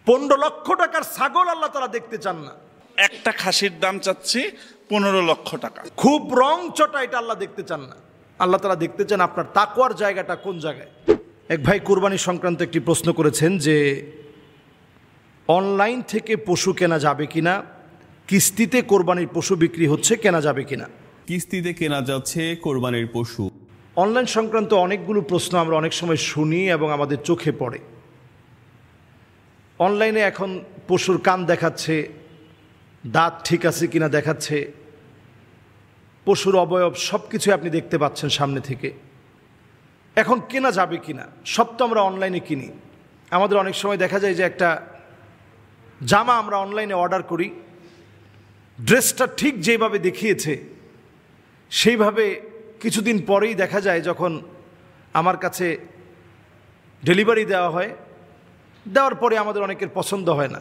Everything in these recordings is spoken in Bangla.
15 লক্ষ টাকার ছাগল আল্লাহ তাআলা দেখতে চান না। একটা খাসির দাম চাচ্ছি 15 লক্ষ টাকা। খুব রং চটা, এটা আল্লাহ দেখতে চান না। আল্লাহ তাআলা দেখতে চান আপনার তাকওয়ার জায়গাটা কোন জায়গায়। এক ভাই কুরবানি সংক্রান্ত একটি প্রশ্ন করেছেন যে অনলাইন থেকে পশু কেনা যাবে কিনা, কিস্তিতে কোরবানির পশু বিক্রি হচ্ছে, কেনা যাবে কিনা। কিস্তিতে কেনা যাচ্ছে কোরবানির পশু। অনলাইন সংক্রান্ত অনেকগুলো প্রশ্ন আমরা অনেক সময় শুনি এবং আমাদের চোখে পড়ে। অনলাইনে এখন পশুর কান দেখাচ্ছে, দাঁত ঠিক আছে কিনা দেখাচ্ছে, পশুর অবয়ব সব কিছুই আপনি দেখতে পাচ্ছেন সামনে থেকে। এখন কেনা যাবে কিনা, সব তো আমরা অনলাইনে কিনি। আমাদের অনেক সময় দেখা যায় যে একটা জামা আমরা অনলাইনে অর্ডার করি, ড্রেসটা ঠিক যেভাবে দেখিয়েছে সেইভাবে কিছুদিন পরেই দেখা যায় যখন আমার কাছে ডেলিভারি দেওয়া হয়, দেওয়ার পরে আমাদের অনেকের পছন্দ হয় না,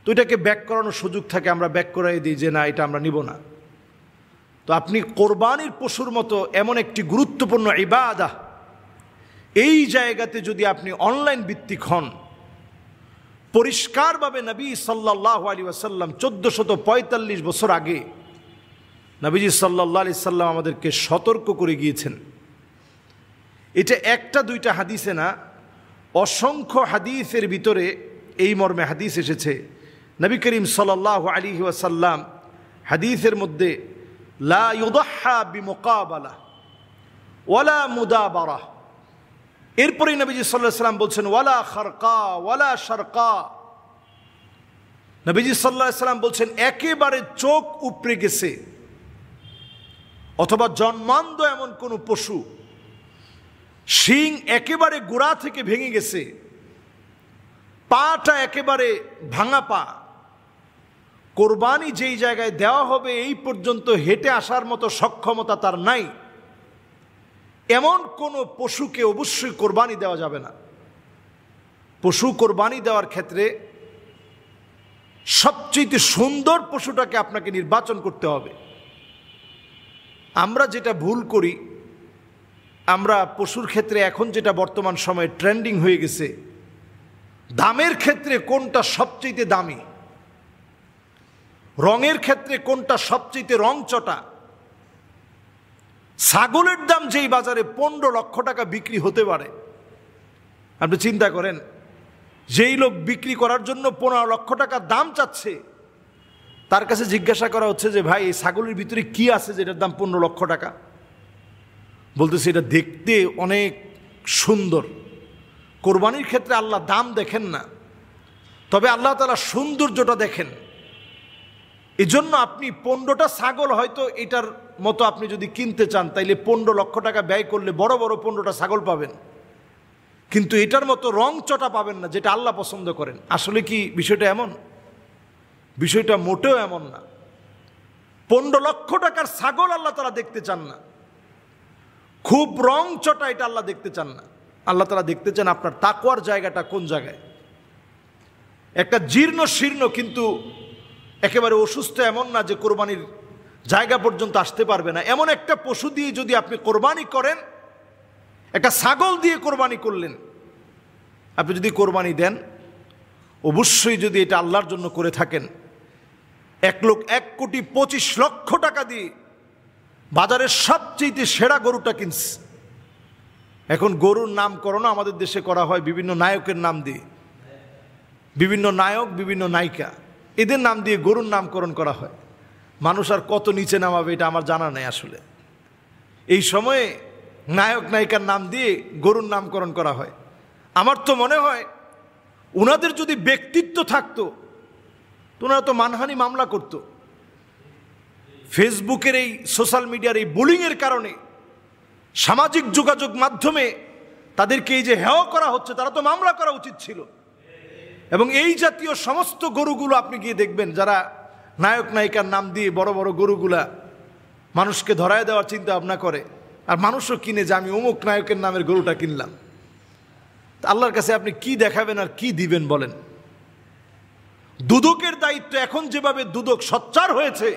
তো এটাকে ব্যাক করানোর সুযোগ থাকে, আমরা ব্যাক করাই দিই যে না, এটা আমরা নিব না। তো আপনি কোরবানির পশুর মতো এমন একটি গুরুত্বপূর্ণ ইবাদা, এই জায়গাতে যদি আপনি অনলাইন ভিত্তিক হন, পরিষ্কারভাবে নবী সাল্লাল্লাহু আলাইহি ওয়াসাল্লাম 1445 বছর আগে নবীজি সাল্লাল্লাহু আলাইহি সাল্লাম আমাদেরকে সতর্ক করে গিয়েছেন। এটা একটা দুইটা হাদিসে না, অসংখ্য হাদিসের ভিতরে এই মর্মে হাদিস এসেছে। নবী করিম সাল্লাল্লাহু আলাইহি ওয়াসাল্লাম হাদিসের মধ্যে লা ইউদাহা বিমুকাবালা ওয়ালা মুদাবারা, এরপরেই নবীজি সাল্লাল্লাহু আলাইহি ওয়াসাল্লাম বলছেন ওয়ালা খারকা ওয়ালা শারকা। নবীজি সাল্লাল্লাহু আলাইহি ওয়াসাল্লাম বলছেন একেবারে চোখ উপড়ে গেছে অথবা জন্মান্ধ এমন কোন পশু, শিং একেবারে গোড়া থেকে ভেঙে গেছে, পাটা একেবারে ভাঙা পা, কোরবানি যেই জায়গায় দেওয়া হবে এই পর্যন্ত হেঁটে আসার মতো সক্ষমতা তার নাই, এমন কোনো পশুকে অবশ্যই কোরবানি দেওয়া যাবে না। পশু কোরবানি দেওয়ার ক্ষেত্রে সবচেয়ে সুন্দর পশুটাকে আপনাকে নির্বাচন করতে হবে। আমরা যেটা ভুল করি, আমরা পশুর ক্ষেত্রে এখন যেটা বর্তমান সময়ে ট্রেন্ডিং হয়ে গেছে, দামের ক্ষেত্রে কোনটা সবচেয়ে দামি, রঙের ক্ষেত্রে কোনটা সবচেয়ে রংচটা। ছাগলের দাম যেই বাজারে 15 লক্ষ টাকা বিক্রি হতে পারে, আপনি চিন্তা করেন, যেই লোক বিক্রি করার জন্য 15 লক্ষ টাকা দাম চাচ্ছে, তার কাছে জিজ্ঞাসা করা হচ্ছে যে ভাই এই ছাগলের ভিতরে কি আছে যেটার দাম 15 লক্ষ টাকা। বলতেছে এটা দেখতে অনেক সুন্দর। কোরবানির ক্ষেত্রে আল্লাহ দাম দেখেন না, তবে আল্লাহ তাআলা সৌন্দর্যটা দেখেন। এজন্য আপনি 15টা ছাগল হয়তো এটার মতো আপনি যদি কিনতে চান, তাইলে 15 লক্ষ টাকা ব্যয় করলে বড় বড় 15টা ছাগল পাবেন, কিন্তু এটার মতো রং চটা পাবেন না যেটা আল্লাহ পছন্দ করেন। আসলে কি বিষয়টা এমন? বিষয়টা মোটেও এমন না। 15 লক্ষ টাকার ছাগল আল্লাহ তাআলা দেখতে চান না, খুব রং চটা, এটা আল্লাহ দেখতে চান না। আল্লাহ তাআলা দেখতে চান আপনার তাকওয়ার জায়গাটা কোন জায়গায়। একটা জীর্ণ শীর্ণ কিন্তু একেবারে অসুস্থ এমন না যে কোরবানির জায়গা পর্যন্ত আসতে পারবে না, এমন একটা পশু দিয়ে যদি আপনি কোরবানি করেন, একটা ছাগল দিয়ে কোরবানি করলেন, আপনি যদি কোরবানি দেন, অবশ্যই যদি এটা আল্লাহর জন্য করে থাকেন, 1,25,00,000 টাকা দিয়ে বাজারের সবচেয়ে সেরা গরুটা কিনছে। এখন গরুর নামকরণ আমাদের দেশে করা হয় বিভিন্ন নায়কের নাম দিয়ে, বিভিন্ন নায়ক বিভিন্ন নায়িকা এদের নাম দিয়ে গরুর নামকরণ করা হয়। মানুষ আর কত নিচে নামাবে এটা আমার জানা নেই। আসলে এই সময়ে নায়ক নায়িকার নাম দিয়ে গরুর নামকরণ করা হয়। আমার তো মনে হয় ওনাদের যদি ব্যক্তিত্ব থাকতো তো ওনারা তো মানহানি মামলা করত। ফেসবুকের এই সোশ্যাল মিডিয়ার এই বুলিংয়ের কারণে, সামাজিক যোগাযোগ মাধ্যমে তাদেরকে এই যে হেয় করা হচ্ছে, তারা তো মামলা করা উচিত ছিল। এবং এই জাতীয় সমস্ত গরুগুলো আপনি গিয়ে দেখবেন, যারা নায়ক নায়িকার নাম দিয়ে বড় বড় গরুগুলা মানুষকে ধরায় দেওয়ার চিন্তা ভাবনা করে, আর মানুষও কিনে যে আমি অমুক নায়কের নামের গরুটা কিনলাম। আল্লাহর কাছে আপনি কি দেখাবেন আর কি দিবেন বলেন? দুদকের দায়িত্ব, এখন যেভাবে দুদক সোচ্চার হয়েছে,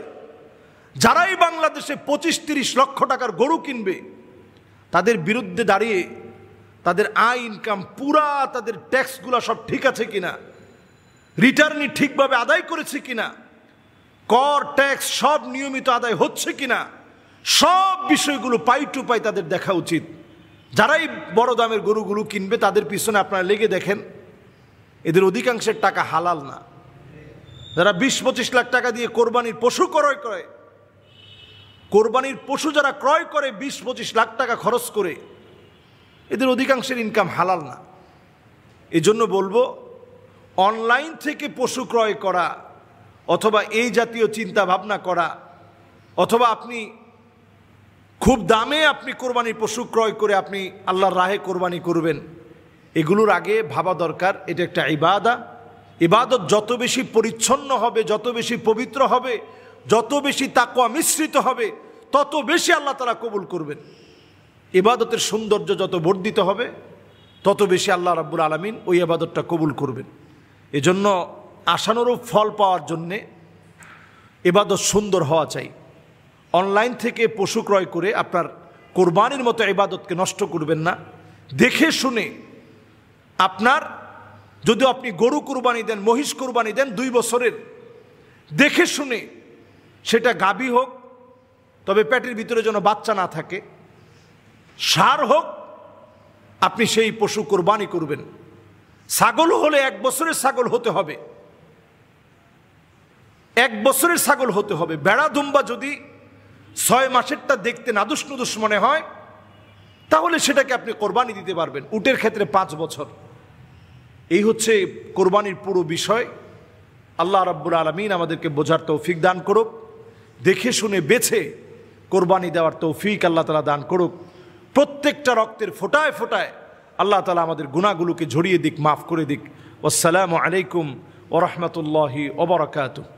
যারাই বাংলাদেশে 25-30 লক্ষ টাকার গরু কিনবে তাদের বিরুদ্ধে দাঁড়িয়ে তাদের আয় ইনকাম পুরা, তাদের ট্যাক্সগুলো সব ঠিক আছে কিনা রিটার্নই ঠিকভাবে আদায় করেছে কিনা, কর ট্যাক্স সব নিয়মিত আদায় হচ্ছে কিনা, সব বিষয়গুলো পাই টু পাই তাদের দেখা উচিত। যারাই বড় দামের গরুগুলো কিনবে তাদের পিছনে আপনারা লেগে দেখেন, এদের অধিকাংশের টাকা হালাল না। যারা 20-25 লাখ টাকা দিয়ে কোরবানির পশু ক্রয় করে, কোরবানির পশু যারা ক্রয় করে 20-25 লাখ টাকা খরচ করে, এদের অধিকাংশের ইনকাম হালাল না। এই জন্য বলবো, অনলাইন থেকে পশু ক্রয় করা অথবা এই জাতীয় চিন্তা ভাবনা করা, অথবা আপনি খুব দামে আপনি কোরবানির পশু ক্রয় করে আপনি আল্লাহর রাহে কোরবানি করবেন, এগুলোর আগে ভাবা দরকার এটা একটা ইবাদত যত বেশি পরিচ্ছন্ন হবে, যত বেশি পবিত্র হবে, যত বেশি তাকওয়া মিশ্রিত হবে, তত বেশি আল্লাহ তাআলা কবুল করবেন। ইবাদতের সৌন্দর্য যত বর্ধিত হবে, তত বেশি আল্লাহ রাব্বুল আলামিন ওই ইবাদতটা কবুল করবেন। এজন্য আশানুরূপ ফল পাওয়ার জন্যে ইবাদত সুন্দর হওয়া চাই। অনলাইন থেকে পশু ক্রয় করে আপনার কোরবানির মতো ইবাদতকে নষ্ট করবেন না। দেখে শুনে আপনার, যদি আপনি গরু কুরবানি দেন, মহিষ কুরবানি দেন 2 বছরের, দেখে শুনে, সেটা গাভী হোক, তবে পেটের ভিতরে যেন বাচ্চা না থাকে, ষাঁড় হোক, আপনি সেই পশু কোরবানি করবেন। ছাগল হলে 1 বছরের ছাগল হতে হবে, 1 বছরের ছাগল হতে হবে। বেড়া দুম্বা যদি 6 মাসেরটা দেখতে নাদুস নুদুস মনে হয়, তাহলে সেটাকে আপনি কোরবানি দিতে পারবেন। উটের ক্ষেত্রে 5 বছর। এই হচ্ছে কোরবানির পুরো বিষয়। আল্লাহ রাব্বুল আলামিন আমাদেরকে বোঝার তৌফিক দান করুক, দেখে শুনে বেছে কোরবানি দেওয়ার তৌফিক আল্লাহ তাআলা দান করুক। প্রত্যেকটা রক্তের ফোঁটায় ফোঁটায় আল্লাহ তাআলা আমাদের গুনাহগুলোকে ঝরিয়ে দিক, মাফ করে দিক। আসসালামু আলাইকুম ওয়া রাহমাতুল্লাহি ওয়া বারাকাতুহু।